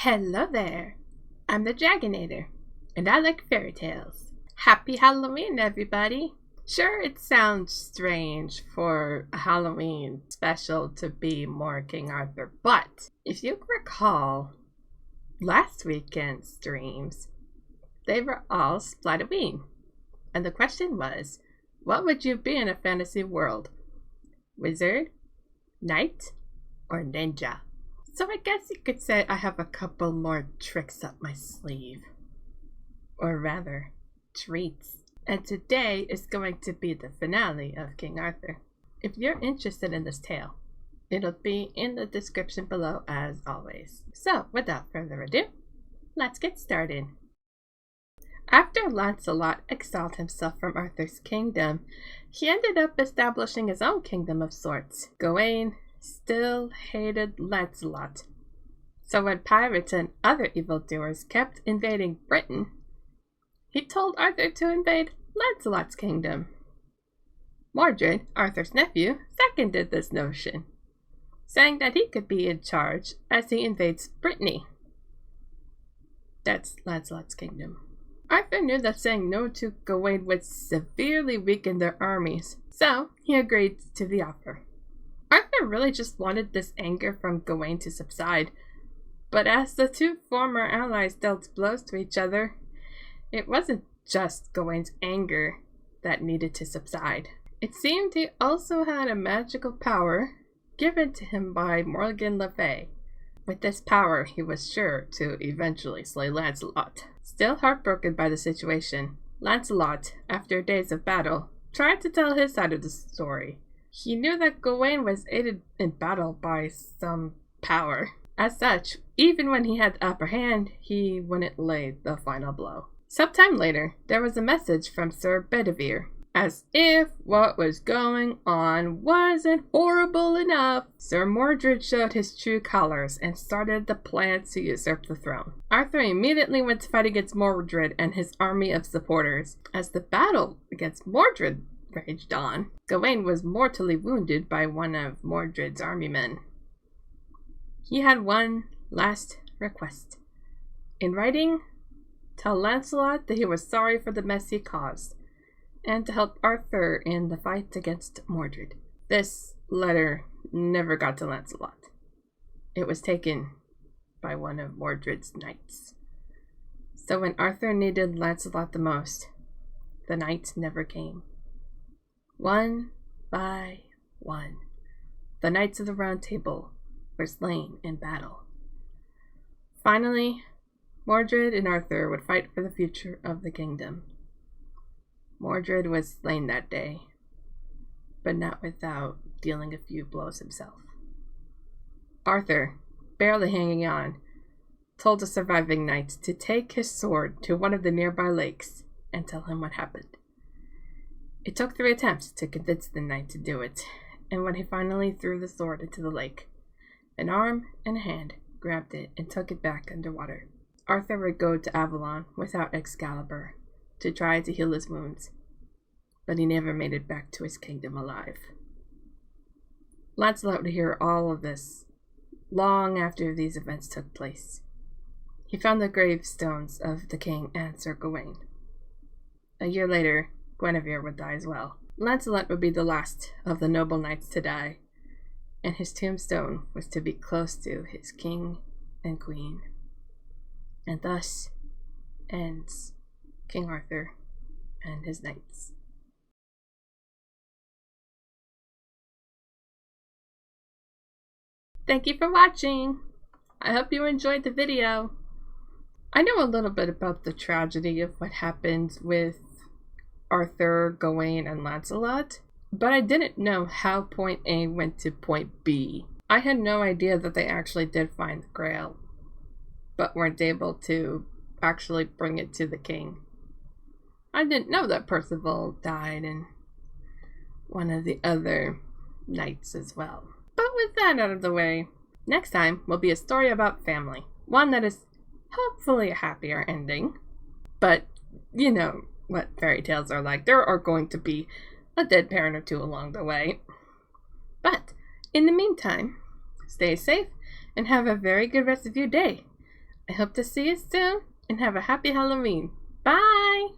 Hello there, I'm the Dragonator, and I like fairy tales. Happy Halloween, everybody! Sure, it sounds strange for a Halloween special to be more King Arthur, but if you recall, last weekend's streams, they were all Splatterween. And the question was, what would you be in a fantasy world? Wizard, knight, or ninja? So I guess you could say I have a couple more tricks up my sleeve. Or rather, treats. And today is going to be the finale of King Arthur. If you're interested in this tale, it'll be in the description below as always. So without further ado, let's get started. After Lancelot exiled himself from Arthur's kingdom, he ended up establishing his own kingdom of sorts. Gawain still hated Lancelot. So when pirates and other evildoers kept invading Britain, he told Arthur to invade Lancelot's kingdom. Mordred, Arthur's nephew, seconded this notion, saying that he could be in charge as he invades Brittany. That's Lancelot's kingdom. Arthur knew that saying no to Gawain would severely weaken their armies, so he agreed to the offer. Arthur really just wanted this anger from Gawain to subside, but as the two former allies dealt blows to each other, it wasn't just Gawain's anger that needed to subside. It seemed he also had a magical power given to him by Morgan Le Fay. With this power, he was sure to eventually slay Lancelot. Still heartbroken by the situation, Lancelot, after days of battle, tried to tell his side of the story. He knew that Gawain was aided in battle by some power. As such, even when he had the upper hand, he wouldn't lay the final blow. Sometime later, there was a message from Sir Bedivere. As if what was going on wasn't horrible enough, Sir Mordred showed his true colors and started the plan to usurp the throne. Arthur immediately went to fight against Mordred and his army of supporters. As the battle against Mordred raged on, Gawain was mortally wounded by one of Mordred's army men. He had one last request. In writing, tell Lancelot that he was sorry for the mess he caused, and to help Arthur in the fight against Mordred. This letter never got to Lancelot. It was taken by one of Mordred's knights. So when Arthur needed Lancelot the most, the knights never came. One by one, the Knights of the Round Table were slain in battle. Finally, Mordred and Arthur would fight for the future of the kingdom. Mordred was slain that day, but not without dealing a few blows himself. Arthur, barely hanging on, told the surviving knights to take his sword to one of the nearby lakes and tell him what happened. It took 3 attempts to convince the knight to do it, and when he finally threw the sword into the lake, an arm and a hand grabbed it and took it back underwater. Arthur would go to Avalon without Excalibur to try to heal his wounds, but he never made it back to his kingdom alive. Lancelot would hear all of this long after these events took place. He found the gravestones of the king and Sir Gawain. A year later, Guinevere would die as well. Lancelot would be the last of the noble knights to die, and his tombstone was to be close to his king and queen. And thus ends King Arthur and his knights. Thank you for watching. I hope you enjoyed the video. I know a little bit about the tragedy of what happened with Arthur, Gawain, and Lancelot, but I didn't know how point A went to point B. I had no idea that they actually did find the Grail, but weren't able to actually bring it to the king. I didn't know that Percival died and one of the other knights as well. But with that out of the way, next time will be a story about family. One that is hopefully a happier ending. But you know what fairy tales are like. There are going to be a dead parent or two along the way. But in the meantime, stay safe and have a very good rest of your day. I hope to see you soon and have a happy Halloween. Bye!